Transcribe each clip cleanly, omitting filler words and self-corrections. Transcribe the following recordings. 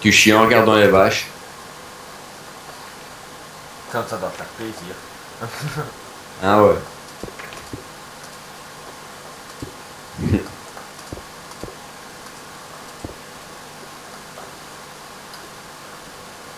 Tu chies en regardant les vaches. Comme ça doit faire plaisir. Ah ouais.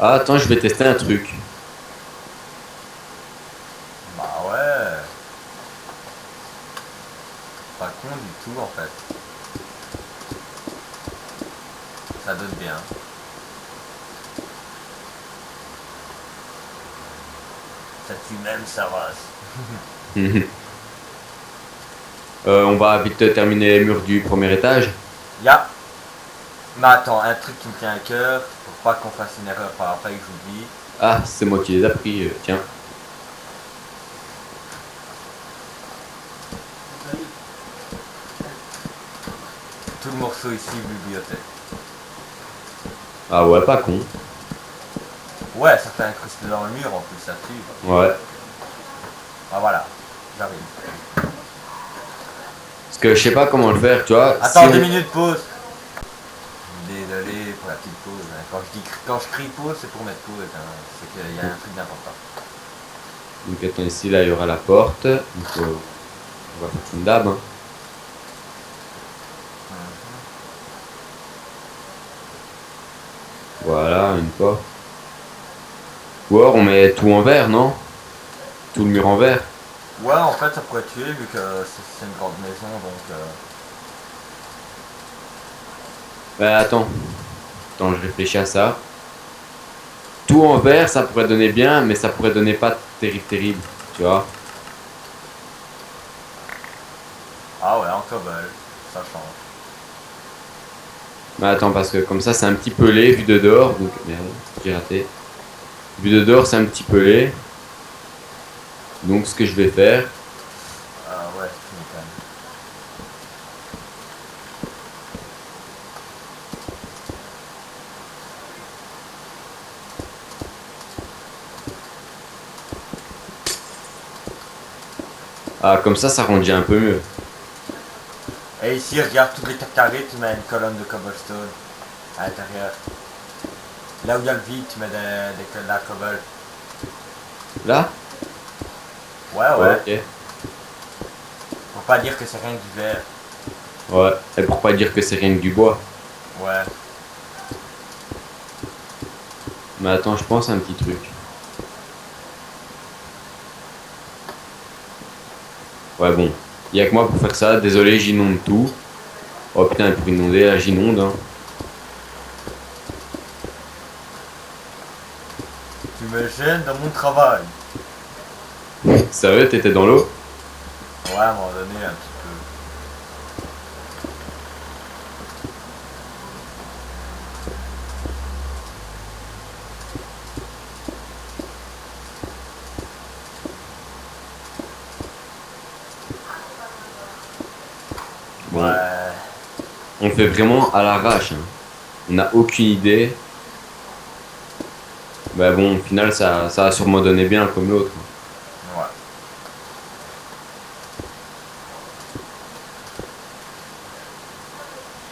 Ah, attends, je vais tester un truc. Bah ouais. Pas con du tout en fait. Ça donne bien. Ça tue même sa race. On va vite terminer les murs du premier étage. Ya. Mais attends, un truc qui me tient à cœur, pour pas qu'on fasse une erreur par après que j'oublie. Ah, c'est moi qui les ai pris, tiens. Tout le morceau ici, bibliothèque. Ah ouais, pas con. Ouais, ça fait incrusté dans le mur en plus, ça tue. Ouais. Ah voilà, j'arrive. Parce que je sais pas comment le faire, tu vois. Si Attends, on... 2 minutes pause. Désolé pour la petite pause. Hein. Quand je crie pause, c'est pour mettre pause. Hein. C'est qu'il y a un truc d'important. Donc attends, ici, là, il y aura la porte. Donc, on va faire comme d'hab, hein. Voilà, une porte. Ou alors on met tout en vert, non? Tout le mur en vert. Ouais, en fait, ça pourrait tuer vu que c'est une grande maison, donc. Attends. Attends, je réfléchis à ça. Tout en vert, ça pourrait donner bien, mais ça pourrait donner pas terrible, terrible. Tu vois? Ah ouais, en cobble, ça change. Mais attends, parce que comme ça, c'est un petit peu laid vu de dehors. Donc, merde, j'ai raté. Vu de dehors, c'est un petit peu laid. Donc, ce que je vais faire, Ah ouais, tu m'étonnes. ah, comme ça rend déjà un peu mieux. Et ici, regarde toutes les 4 carrés, tu mets une colonne de cobblestone à l'intérieur. Là où il y a le vide, tu mets de la cobble. Là? Ouais, Ouais, ouais. ok. Pour pas dire que c'est rien que du verre. Ouais. Et pour pas dire que c'est rien que du bois. Ouais. Mais attends, je pense à un petit truc. Ouais, bon. Il y a que moi pour faire ça. Désolé, j'inonde tout. Oh putain, pour inonder, là, j'inonde, hein. Tu me gênes dans mon travail. Sérieux, t'étais dans l'eau? Ouais, à un moment donné, un petit peu. Bon, Ouais. on fait vraiment à l'arrache, hein. On n'a aucune idée. Bah bon, au final, ça a sûrement donné bien comme l'autre. Ouais.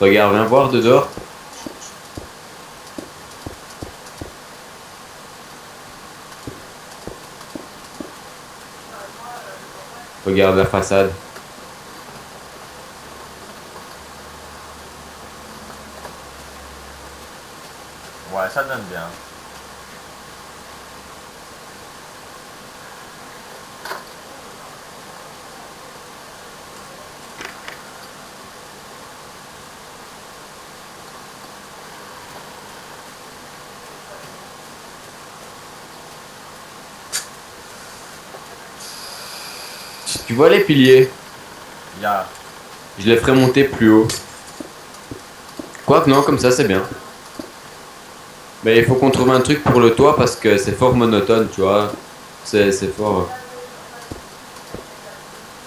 Regarde, viens voir de dehors. Regarde la façade. Ouais, ça donne bien. Tu vois les piliers? Ya. Je les ferai monter plus haut. Quoique non, comme ça c'est bien. Mais il faut qu'on trouve un truc pour le toit parce que c'est fort monotone, tu vois. C'est fort.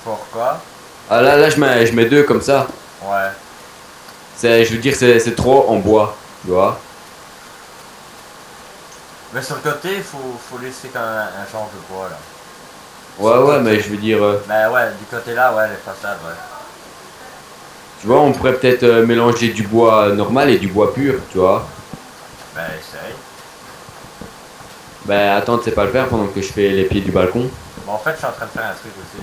Fort quoi? Ah là, je mets deux comme ça. Ouais. Je veux dire, c'est trop en bois, tu vois. Mais sur le côté, faut laisser quand même un genre de bois là. Sur Ouais, le ouais, côté. mais je veux dire, Mais ouais, du côté là, ouais, les façades, ouais. tu vois, on pourrait peut-être mélanger du bois normal et du bois pur, tu vois. Bah essaye. Bah attends, tu sais pas le faire pendant que je fais les pieds du balcon. Bon en fait je suis en train de faire un truc aussi.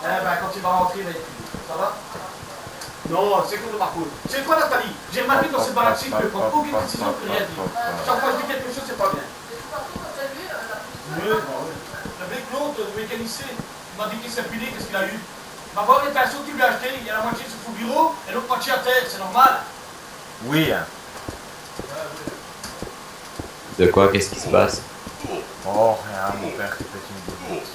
Eh ben, quand il va rentrer, il va être plus dur. Ça va? Non, c'est comme le parcours. C'est quoi, Nathalie? J'ai remarqué dans cette baraque-ci que ne prend aucune décision que rien dit. Chaque fois que je dis quelque chose, c'est pas bien. Oui, bah oui. Avec l'autre, le mécanicien, il m'a dit qu'il s'est pilé, qu'est-ce qu'il a eu? Ma bonne intention qu'il lui a acheté, il y a la moitié sur son bureau et l'autre moitié à terre, c'est normal. Oui. Hein. De quoi? Qu'est-ce qui se passe? Oh rien, mon père qui fait une boulette.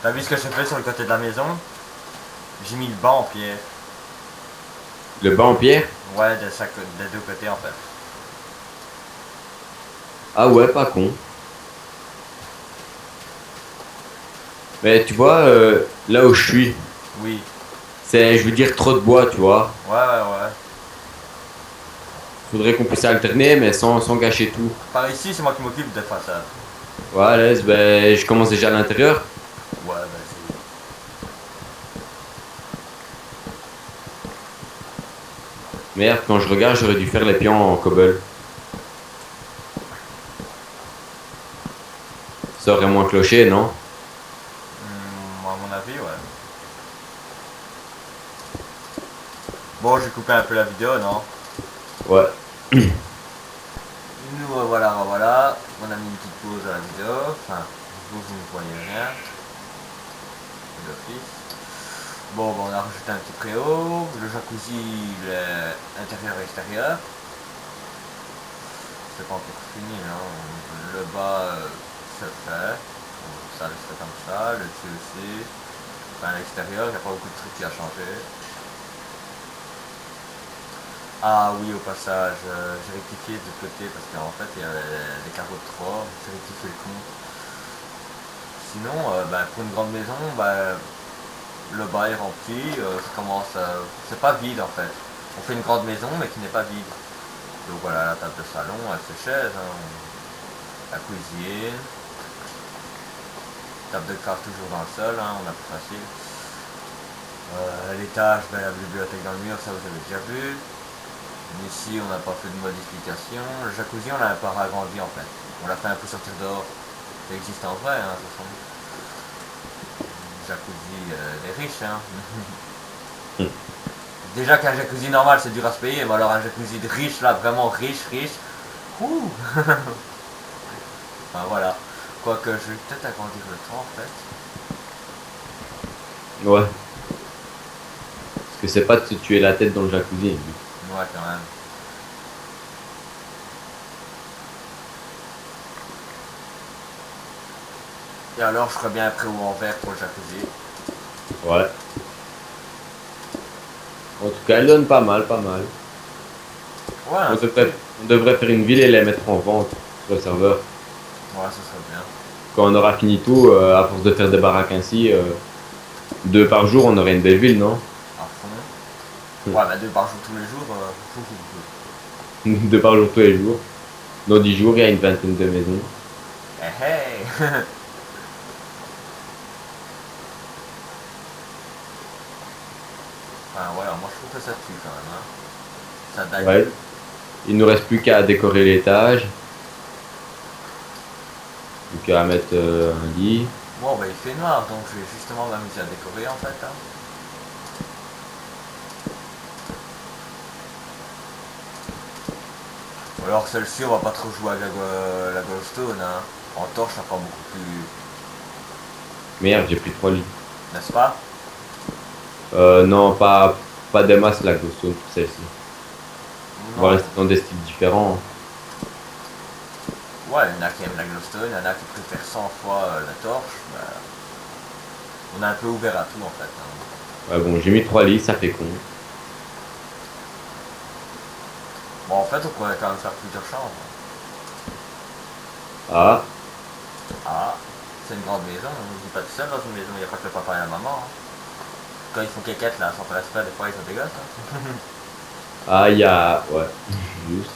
T'as vu ce que j'ai fait sur le côté de la maison? J'ai mis le banc en pierre. Le banc en pierre? Ouais, des deux côtés en fait. Ah ouais, pas con. Mais tu vois, là où je suis, Oui. c'est, je veux dire, trop de bois, tu vois. Ouais. Faudrait qu'on puisse alterner, mais sans gâcher tout. Par ici, c'est moi qui m'occupe des façades. Ouais, à l'aise, ben, je commence déjà à l'intérieur. Ouais, vas-y. Merde, quand je regarde, j'aurais dû faire les pions en cobble. Ça aurait moins cloché, non? À mon avis, ouais. Bon, j'ai coupé un peu la vidéo, non? Ouais. Nous voilà. On a mis une petite pause à la vidéo. Enfin, vous ne voyez rien. D'office. Bon, on a rajouté un petit préau. Le jacuzzi, intérieur et extérieur. C'est pas encore fini, hein. Le bas, c'est fait. Ça reste comme ça. Le dessus aussi. Enfin, à l'extérieur, il n'y a pas beaucoup de trucs qui a changé. Ah oui, au passage, j'ai rectifié de l'autre côté parce qu'en fait il y avait des carreaux de trop, j'ai rectifié le compte. Sinon, pour une grande maison, le bas est rempli, ça commence c'est pas vide en fait. On fait une grande maison mais qui n'est pas vide. Donc voilà, la table de salon, ses chaises, hein, la cuisine, table de craft toujours dans le sol, hein, on a plus facile. L'étage, la bibliothèque dans le mur, ça vous avez déjà vu. Ici, on n'a pas fait de modification. Le jacuzzi, on l'a pas agrandi en fait. On l'a fait un peu sortir dehors. Ça existe en vrai, hein, de toute façon. Le jacuzzi des riches, hein. Déjà qu'un jacuzzi normal, c'est dur à se payer, mais alors un jacuzzi de riche, là, vraiment riche. Ouh. Enfin voilà. Quoique, je vais peut-être agrandir le temps en fait. Ouais. Parce que c'est pas de se tuer la tête dans le jacuzzi. Ouais, quand même. Et alors, je ferais bien un préau en verre pour le jacuzzi. Ouais. En tout cas, elle donne pas mal. Ouais, hein, On devrait faire une ville et les mettre en vente sur le serveur. ouais, ça serait bien. Quand on aura fini tout, à force de faire des baraques ainsi, 2 par jour, on aurait une belle ville, non? À fond. Ouais, 2 par jour tous les jours. 2 par jour tous les jours. Dans 10 jours, il y a une vingtaine de maisons. Hey. Enfin, voilà, moi je trouve que ça tue quand même. Hein. Ça date. Ouais. Il nous reste plus qu'à décorer l'étage. Plus qu'à mettre un lit. Bon, il fait noir, donc je vais justement m'amuser à décorer en fait. Hein. Alors celle-ci, on va pas trop jouer avec la glowstone, hein. En torche, c'est encore beaucoup plus... Merde, j'ai pris 3 lits. N'est-ce pas? Non, pas des masses la glowstone pour celle-ci. On va Non. rester dans des styles différents. Ouais, il y en a qui aiment la glowstone, il y en a qui préfèrent 100 fois la torche. Bah, on est un peu ouvert à tout en fait. Hein. Ouais, bon, j'ai mis 3 lits, ça fait con. Bon, en fait, on pourrait quand même faire plusieurs chambres. Ah, Ah, c'est une grande maison, on ne vit pas tout seul dans une maison, il n'y a pas que le papa et la maman. Hein. Quand ils font quéquette là, sans faire exprès, des fois ils sont des gosses. Hein. ah, il y a... Ouais, juste.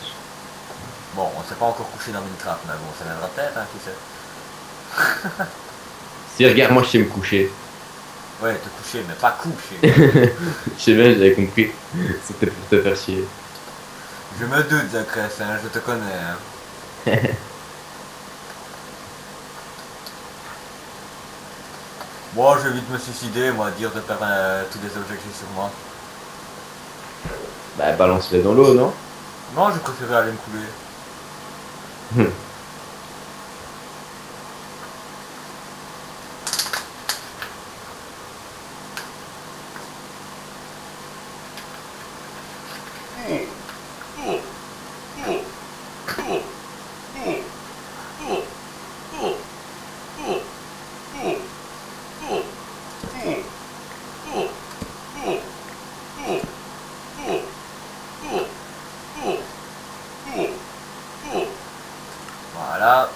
Bon, on s'est pas encore couché dans une trappe, mais bon, ça viendra peut-être, hein, qui sait. Si, regarde, moi, je sais me coucher. Ouais, te coucher, mais pas coucher. Je sais bien, j'avais compris. C'était pour te faire chier. Je me doute, Zacrès, hein, je te connais. Hein. Bon, je vais vite me suicider, moi, dire de perdre tous les objets que j'ai sur moi. Bah, balance-les dans l'eau, non? Non, je préférais aller me couler. Voilà.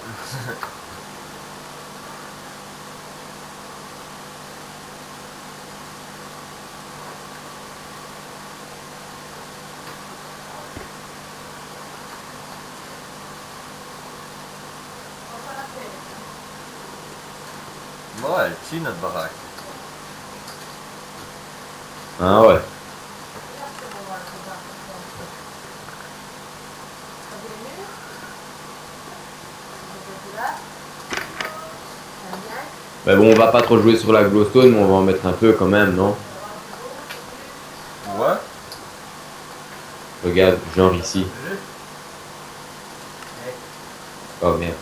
Bon, elle tue notre baraque. Ah ouais. Bah bon, on va pas trop jouer sur la glowstone, mais on va en mettre un peu quand même, non? Ouais. Regarde, genre ici. Oh merde.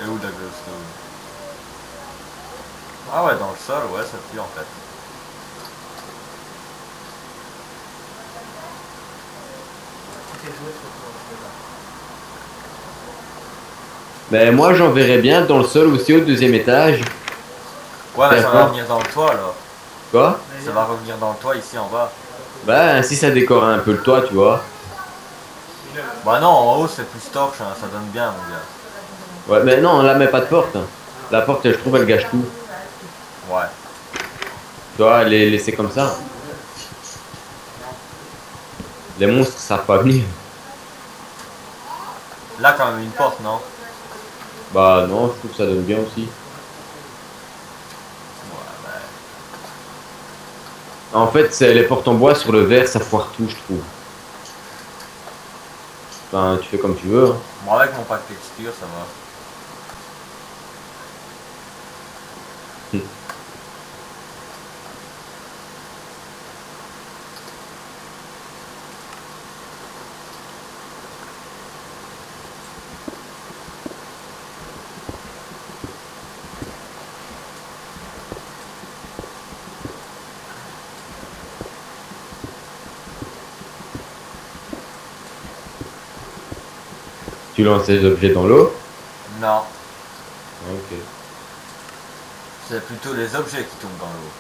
Et où la glowstone? Ah ouais, dans le sol, ouais, ça tue en fait. Mais moi, j'en verrais bien dans le sol aussi au deuxième étage. Ouais, mais ça va D'accord. revenir dans le toit alors. Quoi? Ça va revenir dans le toit ici en bas. Bah, ainsi ça décore un peu le toit, tu vois. Bah non, en haut c'est plus torche, hein, ça donne bien mon gars. Ouais, mais non, là, met pas de porte. La porte, je trouve, elle gâche tout. Ouais. Tu vois, les laisser comme ça. Les monstres savent pas venir. Là quand même une porte, non? Bah non, je trouve que ça donne bien aussi. Ouais, bah... En fait, c'est les portes en bois sur le verre, ça foire tout, je trouve. Enfin, tu fais comme tu veux. Hein. Moi avec mon pack texture, ça va. Tu lances les objets dans l'eau. Non, Ok. c'est plutôt les objets qui tombent dans l'eau.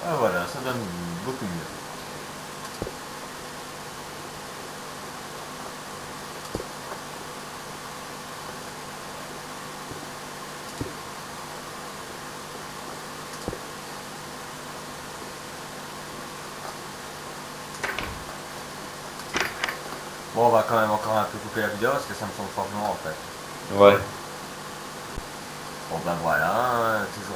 Ah voilà, ça donne beaucoup mieux. Bon, on va quand même encore un peu couper la vidéo parce que ça me semble fort long en fait. Ouais. Bon ben voilà, hein, toujours avec